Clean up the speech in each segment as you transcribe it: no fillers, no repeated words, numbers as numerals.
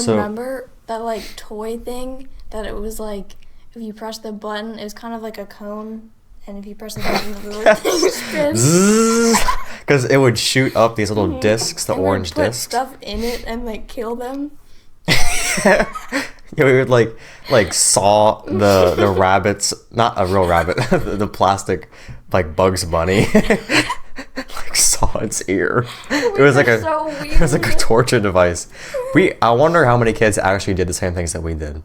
Remember that, like, toy thing that it was, like, if you press the button, it was kind of like a cone, and if you press the button, the little thing spins. Because it would shoot up these little discs, the and orange put discs. stuff in it and, like, kill them. Yeah, we would like saw the rabbits, not a real rabbit, the plastic like Bugs Bunny, like saw its ear. It was like it was like a torture device. I wonder how many kids actually did the same things that we did.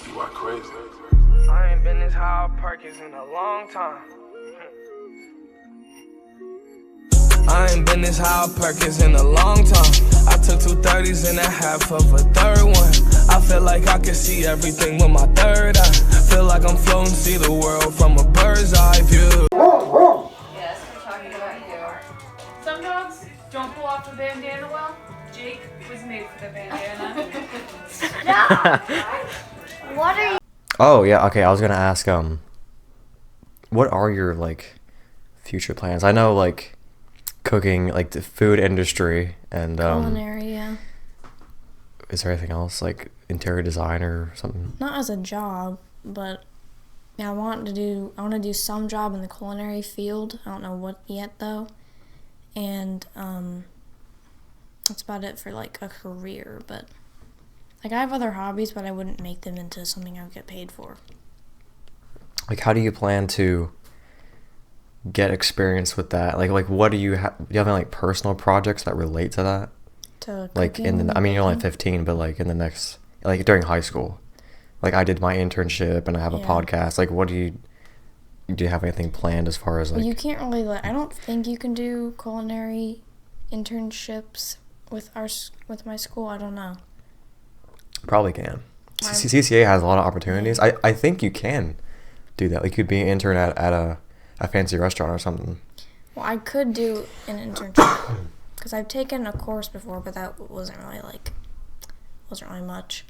You are crazy. I ain't been this high on Perkins in a long time. I ain't been this high on Perkins in a long time. I took 2 30s and a half of a third one. I feel like I can see everything with my third eye. Feel like I'm floating, see the world from a bird's eye view. Yes, we're talking about you. Some dogs don't pull off the bandana well. Jake was made for the bandana. What are you? Oh yeah, okay. I was gonna ask, what are your like future plans? I know like cooking, like the food industry, and Culinary, yeah. Is there anything else like interior design or something? Not as a job, but yeah, I want to do some job in the culinary field. I don't know what yet though, and that's about it for like a career. But like I have other hobbies, but I wouldn't make them into something I would get paid for. Like, how do you plan to get experience with that? Like what do you have? Do you have any like personal projects that relate to that? To Like I mean, you're only 15, but like in the next, like during high school, like I did my internship and I have a podcast. Like, what do you have anything planned as far as like? Well, you can't really I don't think you can do culinary internships with my school. I don't know. Probably can. CCA has a lot of opportunities. I think you can do that. Like, you could be an intern at a fancy restaurant or something. Well, I could do an internship because I've taken a course before, but that wasn't really much.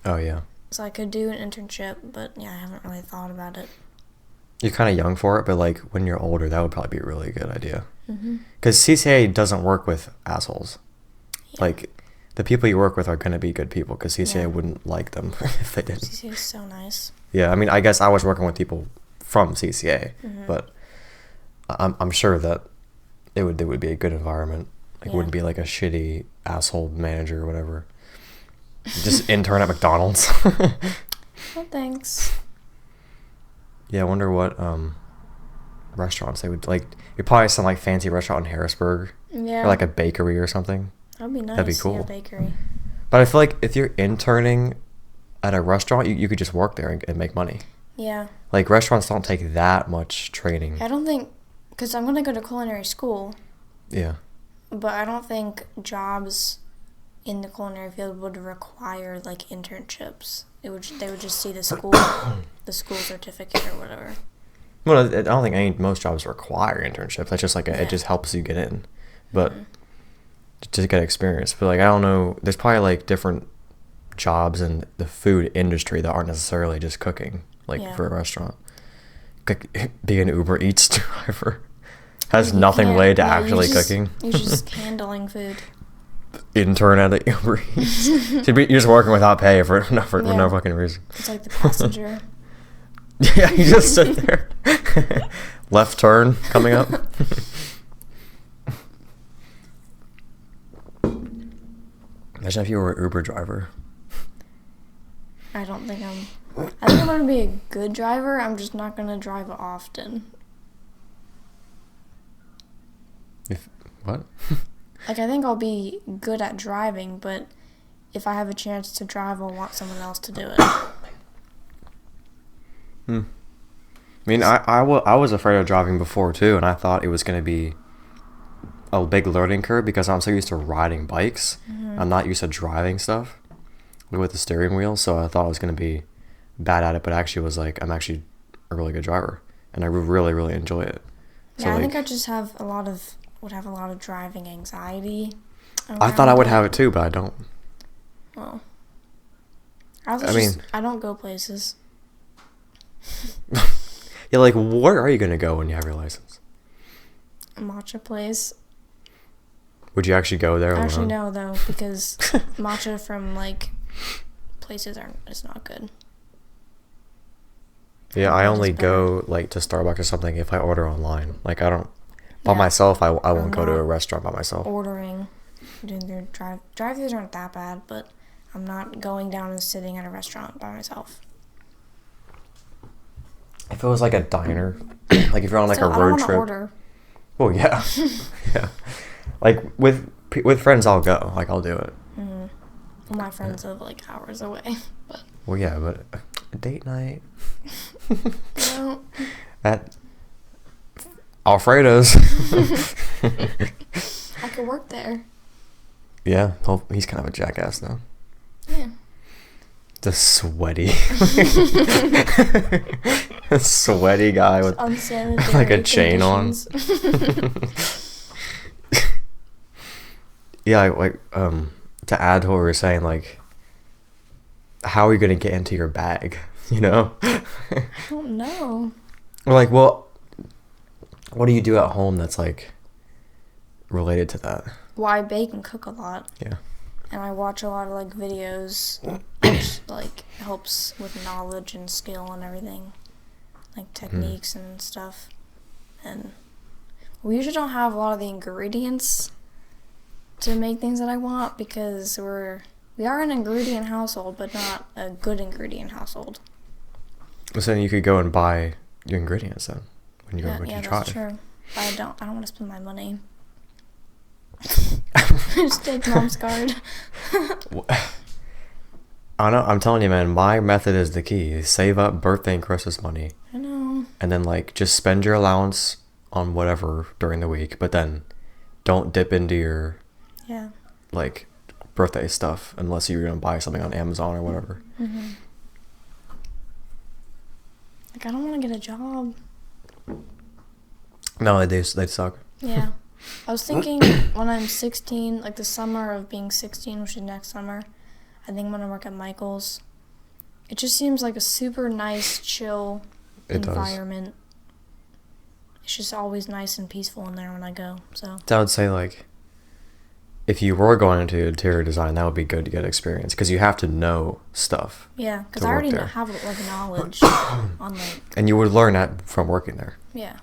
Oh yeah. So I could do an internship, but yeah, I haven't really thought about it. You're kind of young for it, but like when you're older, that would probably be a really good idea. Because CCA doesn't work with assholes. Yeah. Like, the people you work with are going to be good people, because CCA wouldn't like them if they didn't. CCA is so nice. Yeah, I mean, I guess I was working with people from CCA, but I'm sure that it would be a good environment. Like, it wouldn't be like a shitty asshole manager or whatever. Just intern at McDonald's. Well, thanks. Yeah, I wonder what restaurants they would like. You'd probably some like fancy restaurant in Harrisburg. Yeah. Or like a bakery or something. That'd be nice. That'd be cool. Yeah, bakery. But I feel like if you're interning at a restaurant, you could just work there and make money. Yeah. Like, restaurants don't take that much training. I don't think, because I'm going to go to culinary school. Yeah. But I don't think jobs in the culinary field would require like internships. They would just see the school certificate or whatever. Well, I don't think most jobs require internships. That's just like it just helps you get in, but to get experience. But like, I don't know. There's probably like different jobs in the food industry that aren't necessarily just cooking. Like for a restaurant, be an Uber Eats driver has nothing related to actually cooking. You're just handling food. Intern at the Uber Eats. You're just working without pay for no fucking reason. It's like the passenger. Yeah, you just sit there. Left turn coming up. Imagine if you were an Uber driver. I think I'm going to be a good driver. I'm just not going to drive often. What? Like, I think I'll be good at driving, but if I have a chance to drive, I'll want someone else to do it. I mean, I was afraid of driving before, too, and I thought it was going to be a big learning curve because I'm so used to riding bikes. I'm not used to driving stuff with the steering wheel, so I thought I was going to be bad at it, but actually was like, I'm actually a really good driver, and I really, really enjoy it. Yeah, so, I like, think I just would have a lot of driving anxiety. I thought I would have it too, but I don't. Well, I don't go places. Yeah, like, where are you going to go when you have your license? A matcha place. Would you actually go there? Actually, alone? no, though, because matcha from, like, places is not good. Yeah, I It's only better. go, like, to Starbucks or something if I order online. Like, I don't... By Yeah. myself, I won't I'm go to a not restaurant by myself. Ordering, doing their drive-thrus aren't that bad, but I'm not going down and sitting at a restaurant by myself. If it was, like, a diner, like, if you're on, like, Still, a I don't road wanna trip... order. Well, yeah. Yeah. Like, with friends, I'll go. Like, I'll do it. Well, my friends live, like, hours away, but... Well, yeah, but a date night No. at Alfredo's. I could work there. Yeah, he's kind of a jackass, though. Yeah. The sweaty... sweaty guy with... Unsanitary like a chain on. conditions. Yeah, like, to add to what we were saying, like, how are you going to get into your bag, you know? I don't know. Or, like, well, what do you do at home that's, like, related to that? Well, I bake and cook a lot, Yeah. and I watch a lot of, like, videos, which, like, helps with knowledge and skill and everything. Like, techniques and stuff. And we usually don't have a lot of the ingredients to make things that I want, because we are an ingredient household, but not a good ingredient household. So then you could go and buy your ingredients then when you Yeah, try. that's true. But I don't want to spend my money. Just take mom's card. I know. I'm telling you, man. My method is the key. Save up birthday and Christmas money, I know. and then like just spend your allowance on whatever during the week. But then don't dip into your Yeah. like birthday stuff unless you're gonna buy something on Amazon or whatever. Mm-hmm. Like, I don't want to get a job. No, they suck. Yeah. I was thinking when I'm 16, like the summer of being 16, which is next summer, I think I'm going to work at Michael's. It just seems like a super nice, chill environment. It's just always nice and peaceful in there when I go. So I would say, like, if you were going into interior design, that would be good to get experience because you have to know stuff. yeah, because to I work already there. have like knowledge on like And you would learn that from working there. yeah.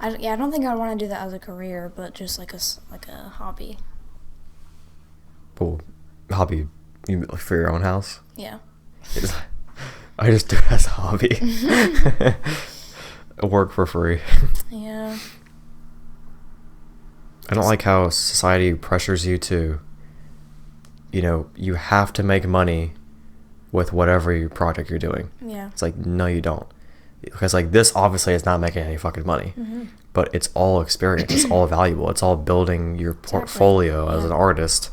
I don't think I want to do that as a career, but just like a hobby. Cool. Hobby you for your own house? Yeah. I just do it as a hobby. Work for free. Yeah. I don't like how society pressures you to, you know, you have to make money with whatever project you're doing. Yeah. It's like, no, you don't. Because, like, this obviously is not making any fucking money. Mm-hmm. But it's all experience. It's all valuable. It's all building your portfolio as an artist.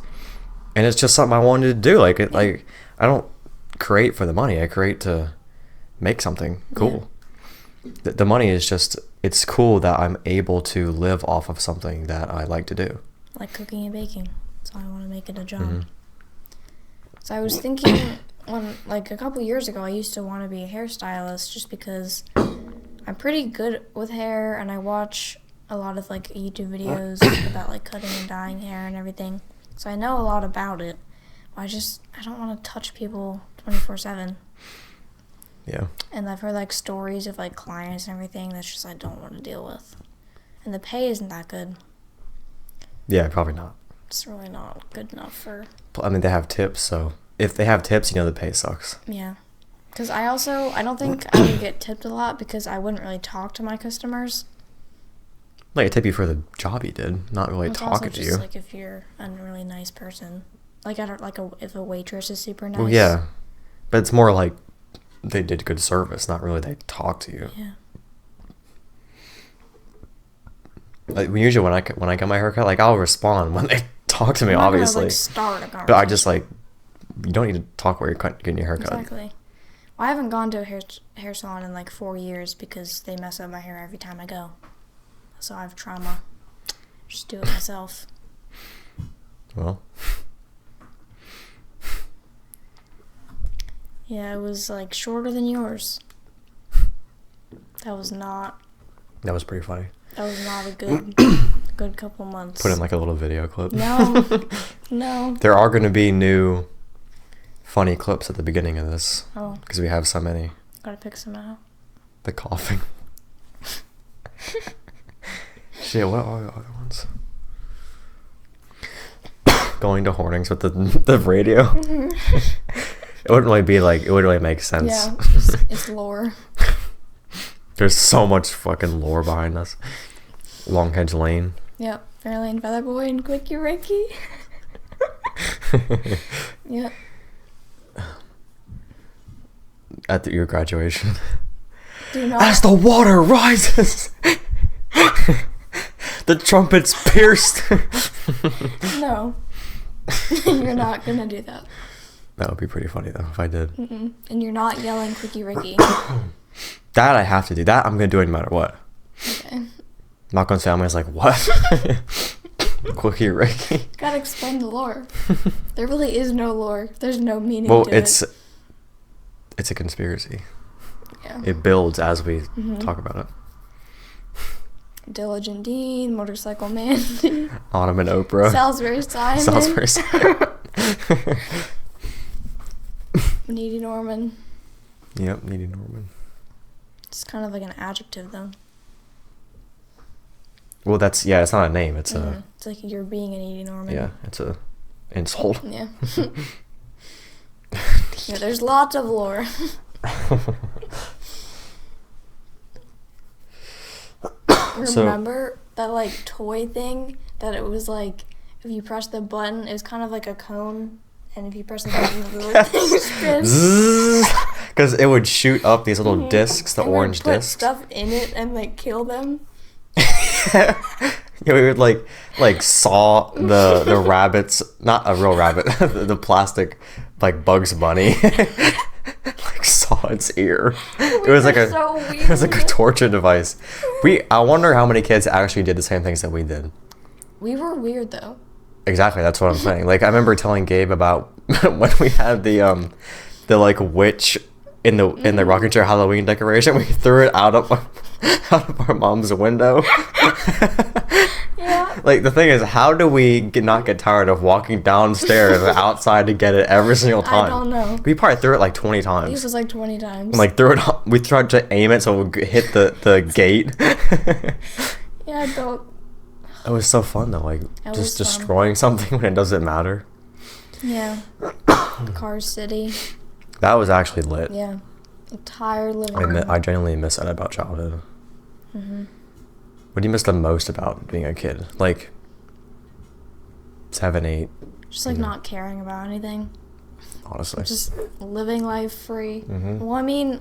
And it's just something I wanted to do. Like, like I don't create for the money. I create to make something cool. Yeah. The money is just, it's cool that I'm able to live off of something that I like to do. Like cooking and baking. So I want to make it a job. Mm-hmm. So I was thinking like a couple years ago, I used to want to be a hairstylist just because I'm pretty good with hair and I watch a lot of like YouTube videos about like cutting and dyeing hair and everything. So I know a lot about it. I don't want to touch people 24/7. Yeah. And I've heard like stories of like clients and everything that's just I don't want to deal with. And the pay isn't that good. Yeah, probably not. It's really not good enough for... I mean, they have tips, so if they have tips, you know the pay sucks. Yeah. Because I don't think I would get tipped a lot because I wouldn't really talk to my customers. Like, I tip you for the job you did, not really It's talking also to just, you. like if you're a really nice person. Like, I don't, like if a waitress is super nice. Well, yeah. But it's more like they did good service, not really they talked to you. Yeah. Like, usually when I get my haircut, like, I'll respond when they talk to me, I'm not gonna, obviously. like, start a conversation. But I just, like, you don't need to talk while you're getting your haircut. Exactly. Well, I haven't gone to a hair salon in like 4 years because they mess up my hair every time I go. So I have trauma. Just do it myself. Well. Yeah, it was like shorter than yours. That was That was pretty funny. That was not a good good couple months. Put in like a little video clip. No. No. There are going to be new funny clips at the beginning of this. Oh. Because we have so many. Gotta pick some out. The coughing. Shit, what are the other ones? Going to Hornings with the radio. Mm-hmm. It wouldn't really make sense. Yeah, it's lore. There's so much fucking lore behind us. Longhedge Lane. Yep. Fairlane Featherboy and Quickie Ricky. Yep. At your graduation. Do not. As the water rises, the trumpets pierced. No. You're not gonna do that. That would be pretty funny though if I did. Mm-mm. And you're not yelling Quickie Ricky. That I have to do. That I'm gonna do it no matter what. Okay. Malcolm's family is like, what? Quickie Ricky. Gotta explain the lore. There really is no lore. There's no meaning Well, to it. it's a conspiracy. Yeah. It builds as we talk about it. Diligent Dean, Motorcycle Mandy, Autumn and Oprah. Salisbury Simon, Salisbury Simon. Needy Norman. Yep, Needy Norman. It's kind of like an adjective, though. Well, it's not a name. It's a. It's like you're being a needy Norman. Yeah, it's a insult. Yeah. Yeah, there's lots of lore. Remember that like toy thing that it was like if you press the button, it was kind of like a cone, and if you press the button, the little thing spins. Because it would shoot up these little discs, the And orange we'd put discs. stuff in it and like kill them. Yeah, we would like saw the rabbits, not a real rabbit, the plastic like Bugs Bunny, like saw its ear. It was like it was like a torture device. I wonder how many kids actually did the same things that we did. We were weird though. Exactly, that's what I'm saying. Like I remember telling Gabe about when we had the like witch in the rocking chair Halloween decoration. We threw it out of our mom's window. Yeah. Like the thing is, how do we not get tired of walking downstairs and outside to get it every single time? I don't know. We probably threw it like 20 This times. was like 20 times. And, like we tried to aim it so it would hit the gate. Yeah, don't. It was so fun though, like It was just fun. destroying something when it doesn't matter. Yeah. Car City. That was actually lit. Yeah. Entire living room. I genuinely miss that about childhood. What do you miss the most about being a kid? Like 7, 8. Just like not caring about anything. Honestly. Just living life free. Mhm. Well, I mean,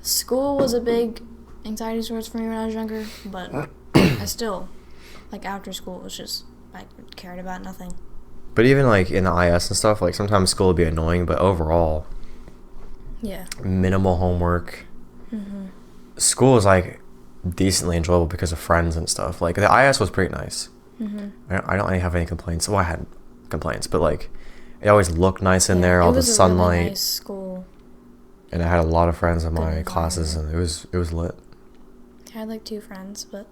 school was a big anxiety source for me when I was younger, but I still, like after school, it was just, I cared about nothing. But even like in the IS and stuff, like sometimes school would be annoying, but overall, Yeah. minimal homework. School is like decently enjoyable because of friends and stuff. Like the IS was pretty nice. I don't really have any complaints. Well, I had complaints, but like it always looked nice in there, all the sunlight. Really nice school. And I had a lot of friends in my Good classes, and it was lit. I had like 2 friends, but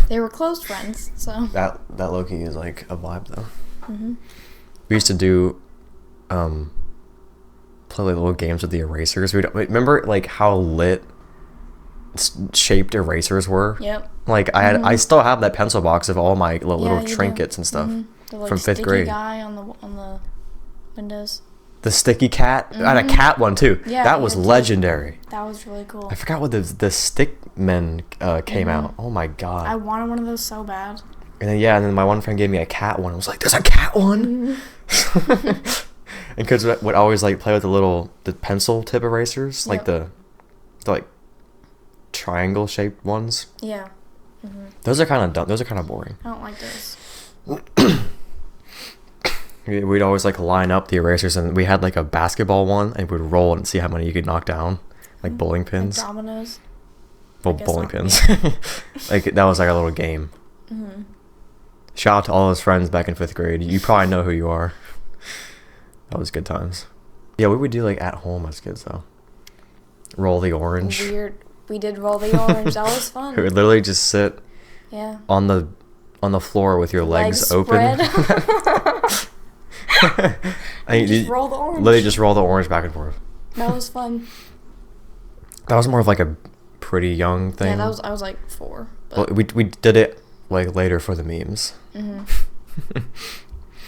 they were close friends, so. That low-key is like a vibe though. We used to do play like little games with the erasers. Remember like how lit shaped erasers were? Yep. Like I still have that pencil box of all my little Yeah, you do. trinkets and stuff The, like, from 5th sticky grade. guy on the windows. The sticky cat. I had a cat one too. Yeah, that you was did too. legendary. That was really cool. I forgot what the stick men came out. Oh my god. I wanted one of those so bad. And then my one friend gave me a cat one. I was like, "There's a cat one." And kids would always like play with the pencil tip erasers, like Yep. the like triangle shaped ones. Yeah. Those are kind of dumb. Those are kind of boring. I don't like those. We'd always like line up the erasers, and we had like a basketball one, and we'd roll and see how many you could knock down, like bowling pins. Like dominoes. Well, guess bowling not, pins. Like that was like a little game. Shout out to all his friends back in 5th grade. You probably know who you are. That was good times. Yeah, we would do like at home as kids though. Roll the orange. Weird. We did roll the orange. That was fun. We would literally just sit Yeah. on the on the floor with your legs open. And just roll the orange. Literally just roll the orange back and forth. That was fun. That was more of like a pretty young thing. Yeah, I was like 4. Well, we did it like later for the memes.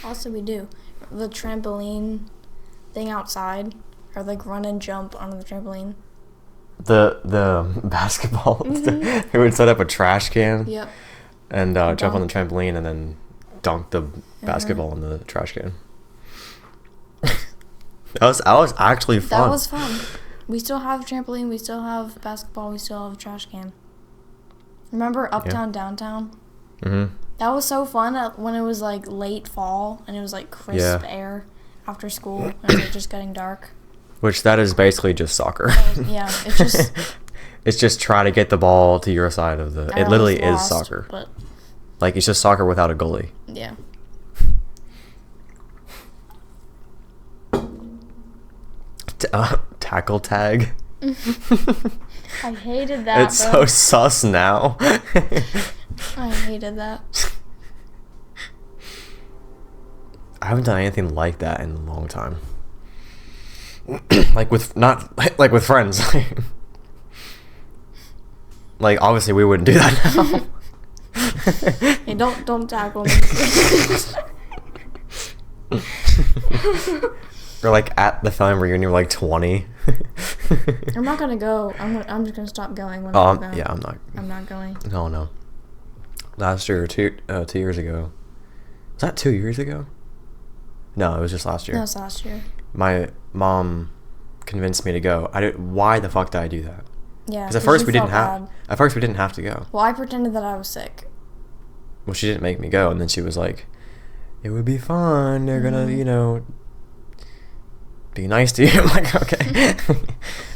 Also, we do the trampoline thing outside, or like run and jump on the trampoline. The basketball. We would set up a trash can. Yep. And jump on the trampoline and then dunk the basketball in the trash can. That was actually fun. That was fun. We still have trampoline. We still have basketball. We still have a trash can. Remember Uptown Downtown? Mm-hmm. That was so fun when it was like late fall and it was like crisp air after school and it was like just getting dark. Which that is basically just soccer. Yeah, it's just... It's just try to get the ball to your side of the... It literally is soccer. But like, it's just soccer without a goalie. Yeah. Tackle tag. I hated that. It's so sus now. I hated that. I haven't done anything like that in a long time. Like with friends. Like obviously we wouldn't do that now. Hey, don't tackle me. Or like at the family reunion, you're like 20. I'm not gonna go. I'm just gonna stop going when I go. Yeah, I'm not. I'm not going. No. Last year or 2 years ago. Was that 2 years ago? No, it was just last year. No, it was last year. My mom convinced me to go. Why the fuck did I do that? Yeah. Because at first we didn't have to go. Well, I pretended that I was sick. Well, she didn't make me go, and then she was like, "It would be fun. They're gonna, be nice to you." I'm like, okay.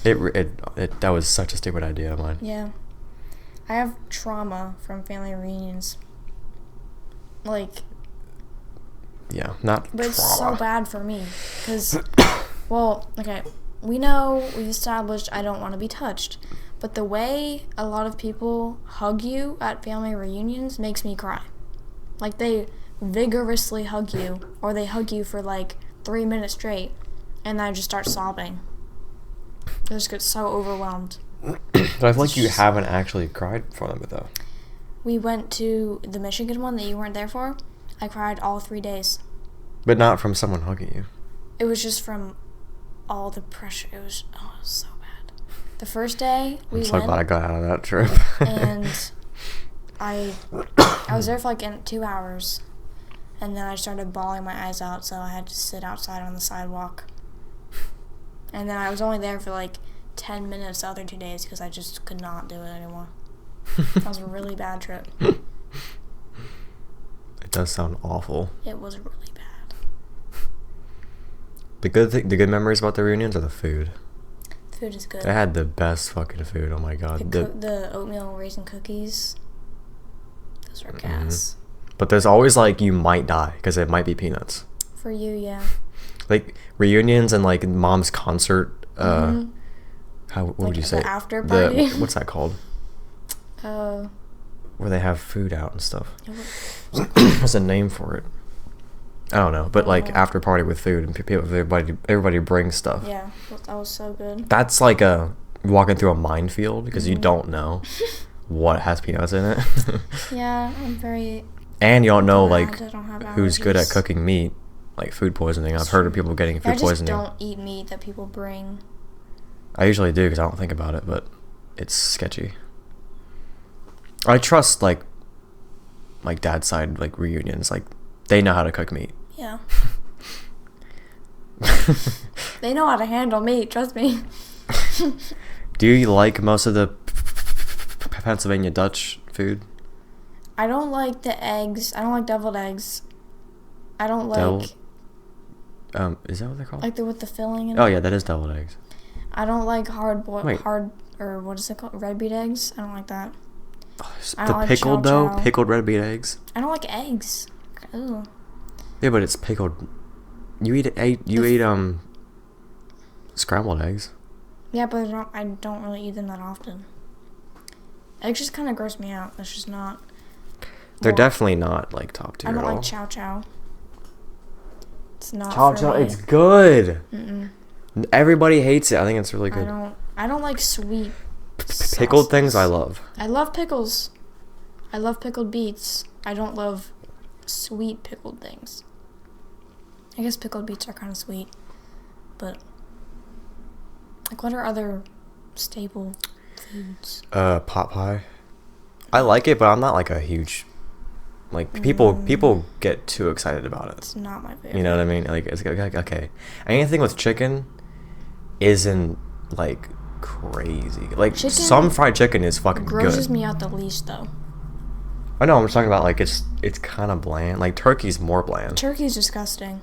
That was such a stupid idea of mine. Yeah. I have trauma from family reunions. Like. Yeah, not But trauma. it's so bad for me. Because, well, okay. We established I don't want to be touched. But the way a lot of people hug you at family reunions makes me cry. Like, they vigorously hug you, or they hug you for like 3 minutes straight, and then I just start sobbing. I just get so overwhelmed. But I feel like you haven't actually cried for them, though. We went to the Michigan one that you weren't there for. I cried all 3 days. But not from someone hugging you. It was just from all the pressure. It was so bad. The first day we went. I'm so glad I got out of that trip. And I was there for like 2 hours. And then I started bawling my eyes out, so I had to sit outside on the sidewalk. And then I was only there for like 10 minutes the other 2 days because I just could not do it anymore. That was a really bad trip. It does sound awful. It was really bad. The good memories about the reunions are the food. Food is good. They had the best fucking food. Oh my god. The oatmeal raisin cookies. Those are gas. But there's always like you might die because it might be peanuts. For you, yeah. Like reunions and like mom's concert. What would you say? The after party. What's that called? Where they have food out and stuff. There's a name for it. I don't know, but like after party with food and everybody brings stuff. Yeah, that was so good. That's like walking through a minefield because you don't know what has peanuts in it. Yeah, I'm very. And you don't know like don't who's good at cooking meat, like food poisoning. I've heard of people getting food poisoning. I just don't eat meat that people bring. I usually do because I don't think about it, but it's sketchy. I trust like dad's side like reunions, like they know how to cook meat. Yeah. They know how to handle meat, trust me. Do you like most of the Pennsylvania Dutch food? I don't like the eggs. I don't like deviled eggs. I don't like... Is that what they're called? Like with the filling in it? Oh, it? yeah, that is deviled eggs. I don't like or what is it called? Red beet eggs? I don't like that. The pickled, though? Pickled red beet eggs? I don't like eggs. Ooh. Yeah, but it's pickled. You eat scrambled eggs. Yeah, but I don't really eat them that often. Eggs just kind of gross me out. That's just not... They're Well, definitely not like top tier I don't at all. like chow chow. It's not Chow for chow, me. it's good. Everybody hates it. I think it's really good. I don't like sweet Pickled things, sauces. I love. I love pickles. I love pickled beets. I don't love sweet pickled things. I guess pickled beets are kind of sweet, but like, what are other staple foods? Pot pie. I like it, but I'm not like a huge like people get too excited about it. It's not my favorite. You know what I mean? Like it's like okay, anything with chicken isn't like crazy. Like Chicken some fried chicken is fucking grosses good. me out the least though. I know. I'm just talking about like it's kind of bland. Like turkey's more bland. Turkey's disgusting.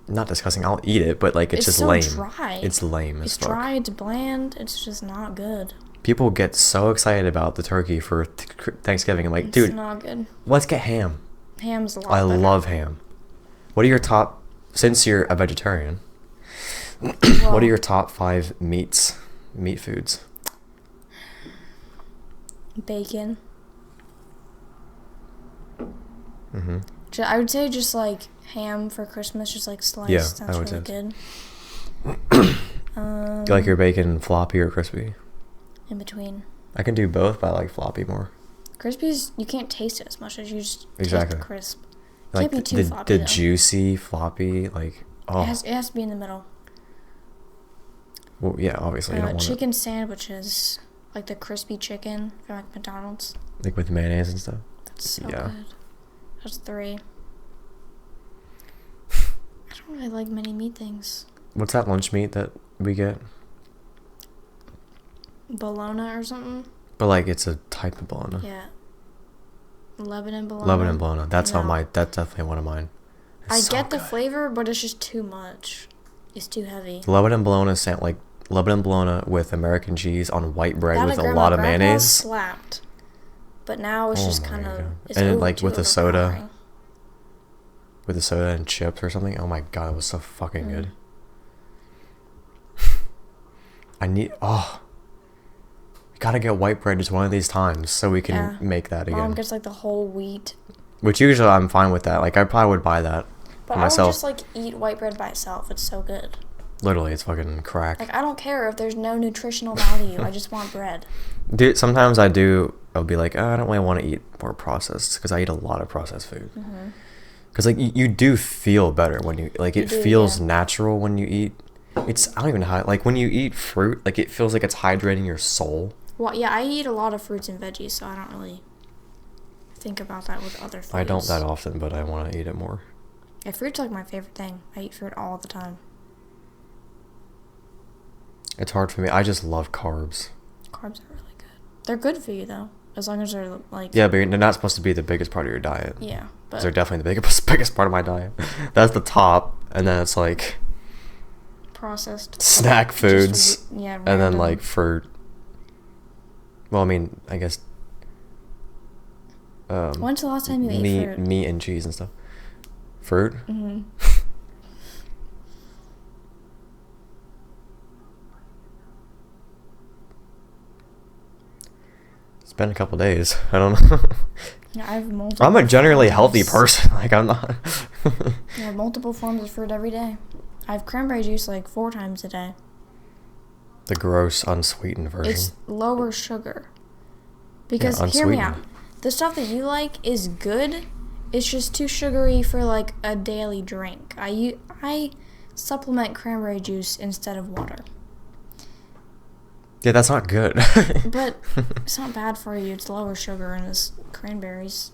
Not disgusting. I'll eat it, but like it's just so lame. dry. It's lame as It's fuck. dry. It's bland. It's just not good. People get so excited about the turkey for Thanksgiving. I'm like, It's dude, not good. let's get ham. Ham's a lot I better. love ham. What are your top? Since you're a vegetarian, Well, what are your top 5 meat foods? bacon? Mm-hmm. I would say just like ham for Christmas, just like sliced. Yeah, That's I would really say good. You like your bacon floppy or crispy? In between. I can do both, but I like floppy more. Crispies, you can't taste it as much as you just Exactly. taste the crisp. Like Can't be too floppy, the though. juicy floppy, like oh, It has to be in the middle. well, yeah, obviously you don't want Chicken sandwiches, like the crispy chicken from like McDonald's. it like with mayonnaise and stuff. That's so Yeah. good. That's 3. I don't really like many meat things. What's that lunch meat that we get? Bologna or something. But like it's a type of bologna. Yeah. Lebanon bologna. Lebanon bologna. That's on No. my. That's definitely one of mine. It's I so get the good. flavor, but it's just too much. It's too heavy. Lebanon bologna sound like Lebanon bologna with American cheese on white bread That with at a Grandma lot of Grandpa's mayonnaise. slapped. But now it's Oh just my kind of. God. It's And then, over like, too with the soda. overpowering. With the soda and chips or something. Oh my god, it was so fucking good. I need. Oh. We gotta get white bread just one of these times so we can Yeah. make that again. Mom gets like the whole wheat. Which usually I'm fine with that. Like I probably would buy that But for I would myself. just like eat white bread by itself. It's so good. Literally, it's fucking crack. Like I don't care if there's no nutritional value. I just want bread. Dude, sometimes I'll be like, oh, I don't really want to eat more processed because I eat a lot of processed food. Because like you do feel better when you like it You do, feels yeah. natural when you eat. I don't even know how, like when you eat fruit, like it feels like it's hydrating your soul. Well, yeah, I eat a lot of fruits and veggies, so I don't really think about that with other foods. I don't that often, but I want to eat it more. Yeah, fruit's like my favorite thing. I eat fruit all the time. It's hard for me. I just love carbs. Carbs are really good. They're good for you though, as long as they're like. Yeah, but they're not supposed to be the biggest part of your diet. Yeah, but They're definitely the biggest part of my diet. That's the top, and then it's like processed snack just foods, yeah, and then random. like fruit. Well, I mean, I guess. When's the last time you ate meat, fruit? meat and cheese and stuff. Fruit. Mm-hmm. It's been a couple days. I don't know. Yeah, I have multiple. I'm a generally healthy forms. person. Like I'm not. I have multiple forms of fruit every day. I have cranberry juice like 4 times a day. The gross unsweetened version. It's lower sugar. Because hear me out. The stuff that you like is good. It's just too sugary for like a daily drink. I supplement cranberry juice instead of water. Yeah, that's not good. But it's not bad for you. It's lower sugar and it's cranberries.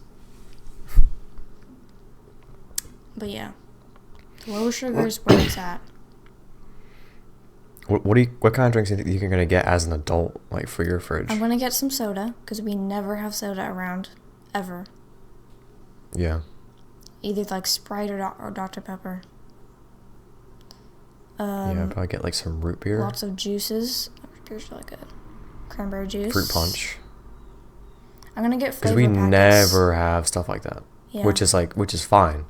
But yeah. Lower sugar is where it's at. What kind of drinks do you think you're gonna get as an adult, like for your fridge? I'm going to get some soda because we never have soda around. Ever. Yeah. Either like Sprite or Dr. Pepper. Yeah, I'd probably get like some root beer. Lots of juices. Root beer's really good. Cranberry juice. Fruit punch. I'm gonna get Because flavor we packets. never have stuff like that. Yeah. Which is fine.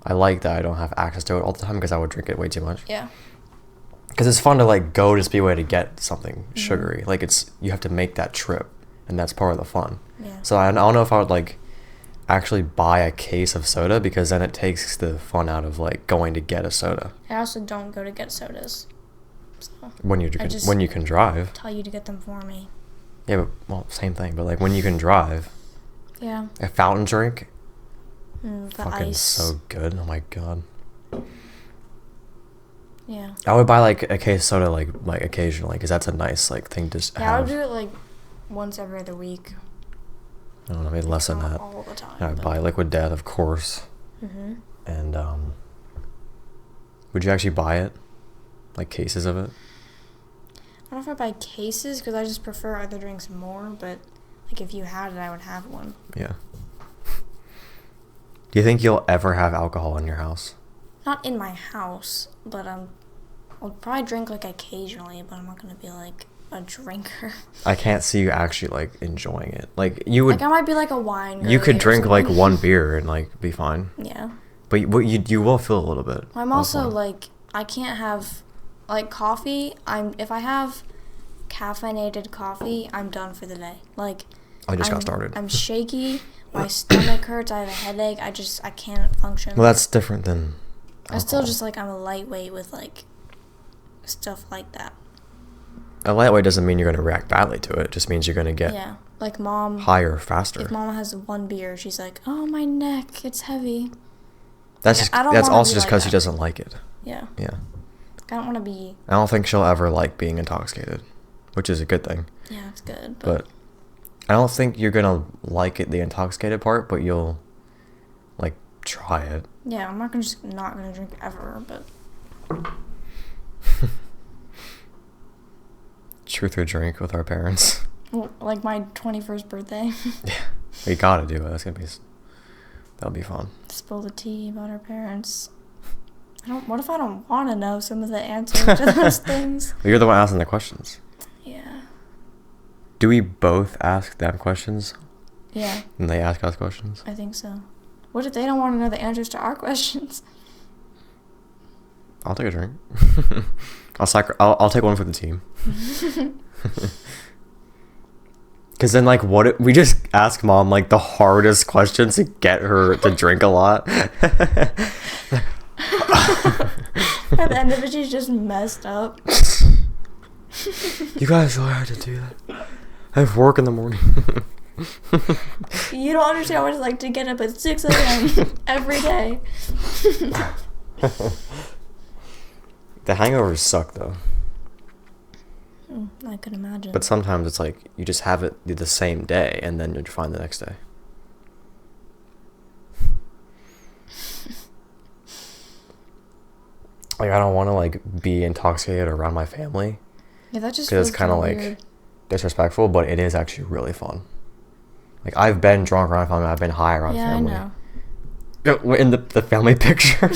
I like that I don't have access to it all the time because I would drink it way too much. Yeah. Because it's fun to like go to Speedway to get something Mm-hmm. sugary. Like you have to make that trip, and that's part of the fun. Yeah. So I don't know if I would like. actually buy a case of soda because then it takes the fun out of like going to get a soda. I also don't go to get sodas. So When you can drive. tell you to get them for me. Yeah, but well, same thing. But like when you can drive, Yeah. a fountain drink, The fucking ice. so good. Oh my god. Yeah. I would buy like a case of soda like occasionally because that's a nice like thing to Yeah, I would have. do it like once every other week. I don't know, maybe less than Not that. all the time. And I'd but- buy Liquid Death, of course. Mhm. And would you actually buy it? Like cases of it? I don't know if I buy cases because I just prefer other drinks more, but like if you had it, I would have one. Yeah. Do you think you'll ever have alcohol in your house? Not in my house, but I'll probably drink like occasionally, but I'm not gonna be like a drinker. I can't see you actually like enjoying it. Like you would. Like I might be like a wine. You could girly or drink like something. one beer and like be fine. Yeah. But you will feel a little bit. I'm of also one. like I can't have like coffee. If I have caffeinated coffee, I'm done for the day. Like I just got started. I'm shaky. My stomach hurts. I have a headache. I can't function. Well, that's different than. I still alcohol. just like I'm a lightweight with like stuff like that. A lightweight doesn't mean you're going to react badly to it. It just means you're going to get Yeah, like mom. higher faster. If mama has one beer, she's like, "Oh, my neck, it's heavy." That's just I don't that's wanna also be just like because she that. doesn't like it. Yeah, Yeah. I don't want to be. I don't think she'll ever like being intoxicated, which is a good thing. Yeah, it's good, But I don't think you're gonna like it, the intoxicated part, but you'll like try it. yeah, I'm not gonna drink ever, but Truth or drink with our parents. well, like my 21st birthday, Yeah, we gotta do it. That'll be fun. spill the tea about our parents. What if I don't want to know some of the answers to those things? Well, you're the one asking the questions. Yeah. Do we both ask them questions Yeah, and they ask us questions? I think so. What if they don't want to know the answers to our questions? I'll take a drink. I'll take one for the team. Because then, like, what if we just ask mom like the hardest questions to get her to drink a lot? At the end of it, she's just messed up. You guys really had to do that. I have work in the morning. You don't understand what it's like to get up at 6 a.m. every day. The hangovers suck though. I could imagine. But sometimes it's like you just have it the same day and then you're fine the next day. Like I don't want to like be intoxicated around my family Yeah, that just because feels it's kind of like weird. disrespectful, but it is actually really fun. Like I've been drunk around family, I've been high around Yeah, family. I know. In the family picture.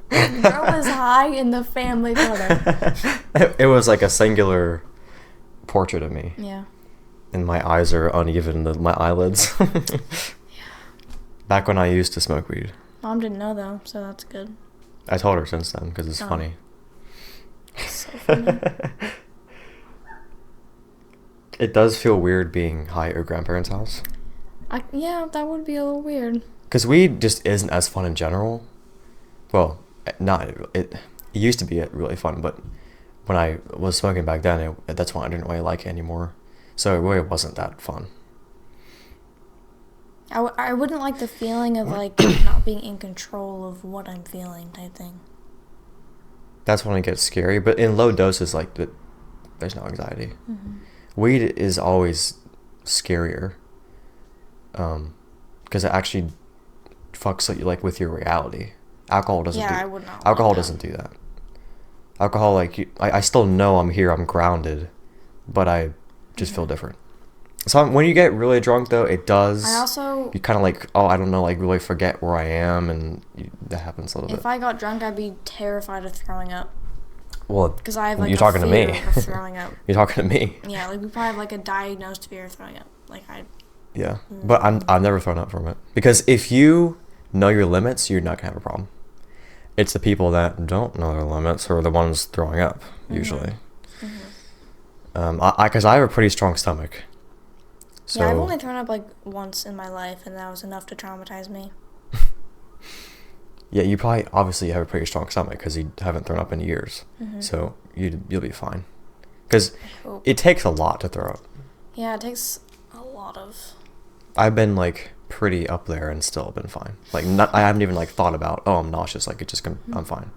Girl was high in the family photo. It was like a singular portrait of me. Yeah. And my eyes are uneven, my eyelids. Back when I used to smoke weed. Mom didn't know though, so that's good. I told her since then because it's Oh. funny. So funny. It does feel weird being high at your grandparents' house. Yeah, that would be a little weird. Because weed just isn't as fun in general. Well, it used to be really fun, but when I was smoking back then, that's why I didn't really like it anymore. So it really wasn't that fun. I wouldn't like the feeling of like not being in control of what I'm feeling type thing. That's when it gets scary, but in low doses, like there's no anxiety. Mm-hmm. Weed is always scarier, because it actually fucks you like with your reality. Alcohol doesn't. Yeah, do, I would not. Alcohol want doesn't do that. Alcohol, like I still know I'm here, I'm grounded, but I just feel different. So when you get really drunk, though, it does. I also. You kind of like, oh, I don't know, like really forget where I am, and that happens a little bit. If I got drunk, I'd be terrified of throwing up. Well, Because I have like you're a talking to fear me. of throwing up. You're talking to me. Yeah, like we probably have like a diagnosed fear of throwing up. Like Yeah, but I've never thrown up from it because if you know your limits, you're not gonna have a problem. It's the people that don't know their limits who are the ones throwing up usually. Because I have a pretty strong stomach, So Yeah, I've only thrown up like once in my life, and that was enough to traumatize me. yeah, you probably obviously have a pretty strong stomach because you haven't thrown up in years. Mm-hmm. So you'll be fine. Because I hope. it takes a lot to throw up. Yeah, it takes a lot of. I've been like pretty up there and still been fine. Like I haven't even like thought about, oh, I'm nauseous. Like I'm fine.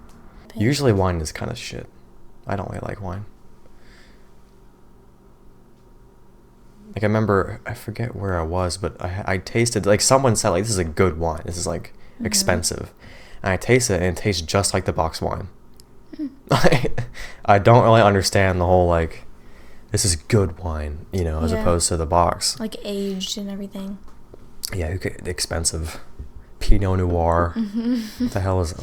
Pain. Usually wine is kind of shit. I don't really like wine. Like I remember, I forget where I was, but I tasted, like someone said like, this is a good wine. This is like expensive. And I tasted it and it tastes just like the box wine. I don't really understand the whole like, this is good wine, you know, as opposed to the box. Like aged and everything. Yeah, expensive. Pinot Noir. What the hell is it?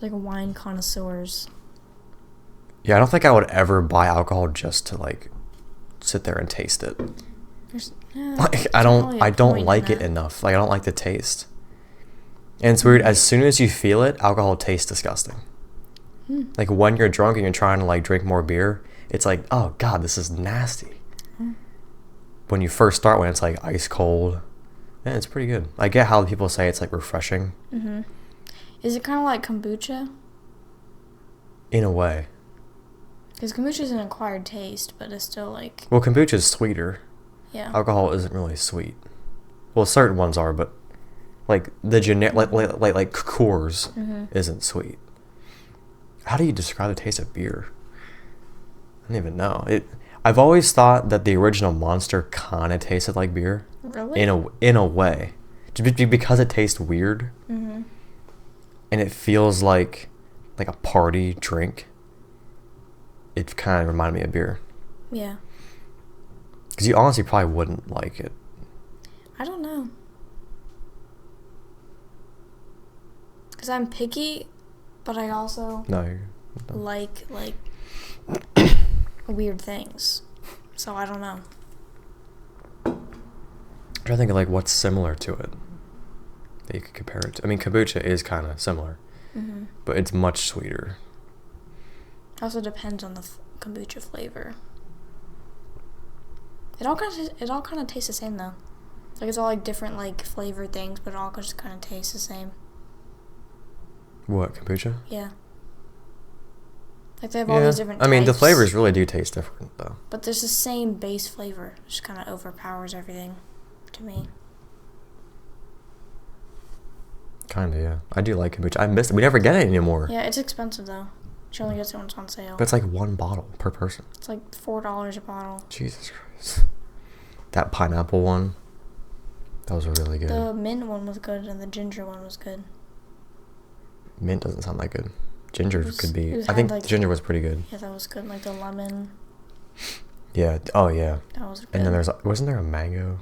Like wine connoisseurs. Yeah, I don't think I would ever buy alcohol just to like sit there and taste it. Like I don't like it enough. Like I don't like the taste. And it's weird, as soon as you feel it, alcohol tastes disgusting. Like when you're drunk and you're trying to like drink more beer, it's like, oh god, this is nasty. When you first start, when it's like ice cold, yeah, it's pretty good. I get how people say it's like refreshing. Is it kind of like kombucha? In a way. Because kombucha is an acquired taste, but it's still like... Well, kombucha is sweeter. Yeah. Alcohol isn't really sweet. Well, certain ones are, but like the generic, like Coors isn't sweet. How do you describe the taste of beer? I don't even know. I've always thought that the original Monster kind of tasted like beer. Really? In a way, because it tastes weird, and it feels like a party drink. It kind of reminded me of beer. Yeah. Because you honestly probably wouldn't like it. I don't know. Because I'm picky, but I also like weird things. So I don't know. I'm trying to think of like what's similar to it that you could compare it to. I mean, kombucha is kind of similar, but it's much sweeter. Also depends on the kombucha flavor. It all kind of tastes the same though. Like it's all like different like flavor things, but it all just kind of tastes the same. What, kombucha? Yeah. Like they have all these different I mean, the types, flavors really do taste different though. but there's the same base flavor. It just kind of overpowers everything to me. Kind of, yeah. I do like kombucha. I miss it. We never get it anymore. Yeah, it's expensive though. She only gets it when it's on sale. But it's like one bottle per person. It's like $4 a bottle. Jesus Christ. That pineapple one, that was really good. The mint one was good and the ginger one was good. Mint doesn't sound that good. Ginger could be. it I think had, like, ginger was pretty good. Yeah, that was good. Like the lemon. Yeah. Oh, yeah. That was good. And then wasn't there a mango?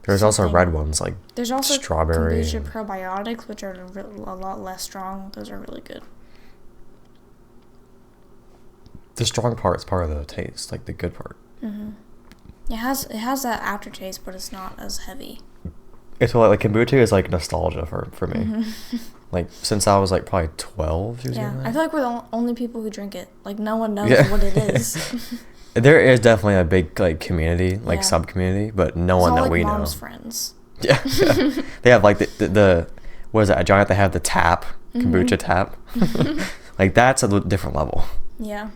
There's also red ones like there's also strawberry. kombucha probiotics, which are a lot less strong. Those are really good. The strong part is part of the taste, like the good part. It has that aftertaste, but it's not as heavy. It's like kombucha is like nostalgia for me. Like since I was like probably 12. Yeah, I feel like we're the only people who drink it. Like no one knows Yeah. what it is. There is definitely a big like community, like Yeah. sub community, but no one all, that like, we mom's know. friends. Yeah, they have like the what is it? At Giant they have the tap kombucha tap. Like that's a different level. Yeah.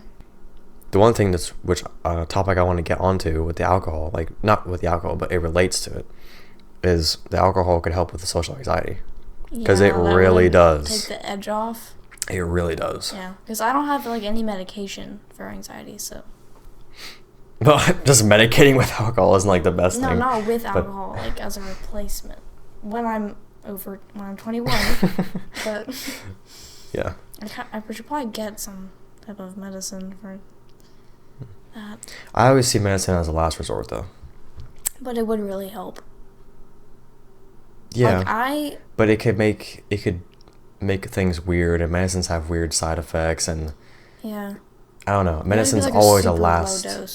The one thing which topic I want to get onto with the alcohol, like not with the alcohol, but it relates to it, is the alcohol could help with the social anxiety. Because it that really would does. take the edge off. It really does. Yeah, because I don't have like any medication for anxiety, so. But just medicating with alcohol isn't like the best No, thing. not with alcohol, like as a replacement. When I'm 21, but Yeah. I should probably get some type of medicine for that. I always see medicine as a last resort, though. But it would really help. Yeah. Like But it could make things weird, and medicines have weird side effects, and yeah. I don't know. It would be, Medicine's like, always a super low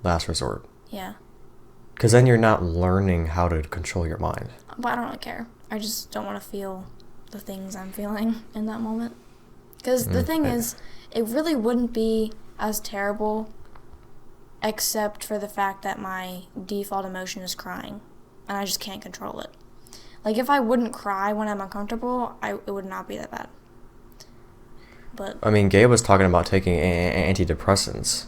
last resort. Yeah. Because then you're not learning how to control your mind. But I don't really care. I just don't want to feel the things I'm feeling in that moment. Because the thing is, it really wouldn't be as terrible except for the fact that my default emotion is crying, and I just can't control it. Like, if I wouldn't cry when I'm uncomfortable, it would not be that bad. But I mean, Gabe was talking about taking antidepressants